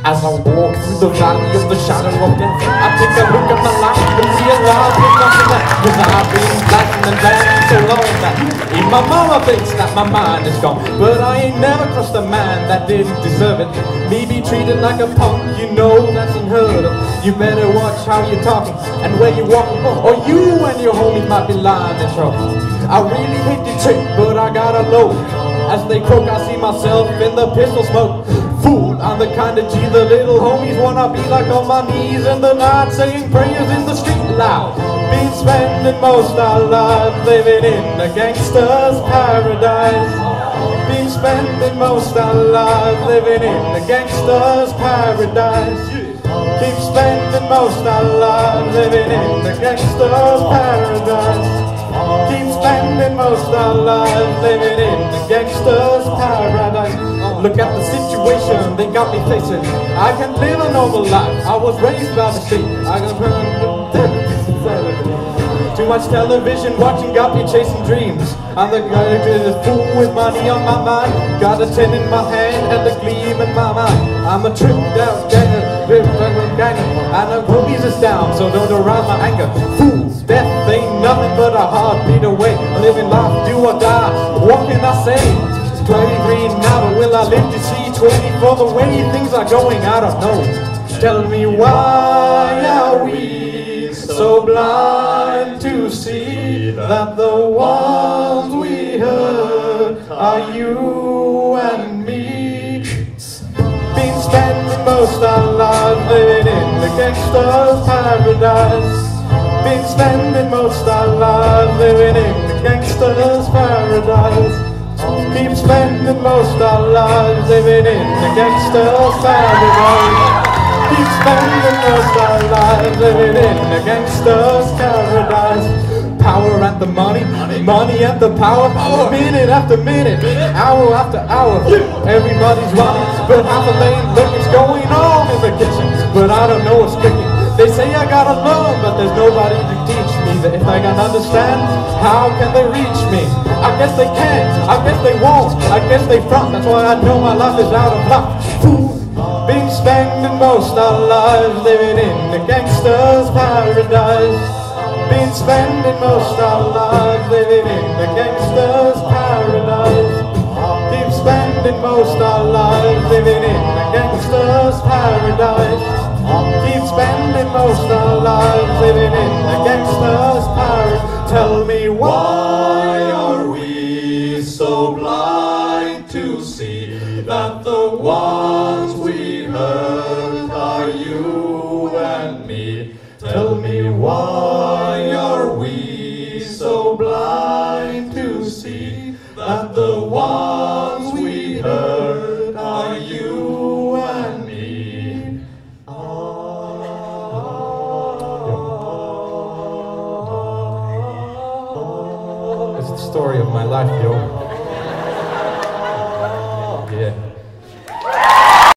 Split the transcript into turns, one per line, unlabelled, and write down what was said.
As I walk through the valley of the shadow of death, I take a look at my life and realize there's nothing left. Cause I've been fighting and banging so long that even my mama thinks that my mind is gone. But I ain't never crossed a man that didn't deserve it. Me be treated like a punk, you know that's unheard of. You better watch how you're talking and where you're walking, or you and your homies might be lying in trouble. I really hate the trick, but I gotta know. As they croak, I see myself in the pistol smoke. Fool, I'm the kind of G the little homies wanna be like, on my knees in the night, saying prayers in the street loud. Been spending most our lives living in a gangster's paradise. Been spending most our lives living in a gangster's paradise. Keep spending most our lives living in a gangster's paradise. Keep spending most our lives living in a gangster's paradise. Look at the situation they got me facing. I can live a normal life. I was raised by the state. I got too much television watching got me chasing dreams. I'm the guy who's a fool with money on my mind. Got a 10 in my hand and a gleam in my mind. I'm a tripped out ganger, and the homies is down, so don't arouse my anger. Fools, death ain't nothing but a heartbeat away. Living life, do or die. What can I say? 23 now, but will I live to see 24? The way things are going, I don't know. Tell me, why are we so blind to see that the ones we hurt are you and me? Been spending most our lives living in the gangster's paradise. Been spending most our lives living in the gangster's paradise. Keep spending most our lives living in the gangster's paradise. Keep spending most our lives living in the gangster's paradise. Power and the money, money and the power. Minute after minute, hour after hour. Everybody's running, but half a lane liquor's going on in the kitchen. But I don't know what's cooking. They say I gotta learn, but there's nobody to teach me. That if I can understand, how can they reach me? I guess they can't, I guess they won't, I guess they front. That's why I know my life is out of luck. Fool, been spending most our lives living in the gangster's paradise. Been spending most our lives living in the gangster's paradise. Keep spending most our lives living in the gangster's paradise. Keep spending most our lives living in the gangster's paradise. Tell me, why are we so blind to see that the ones we hurt are you and me? Tell me, why are we so blind to see that the ones we hurt are you and me? It's the story of my life, yo.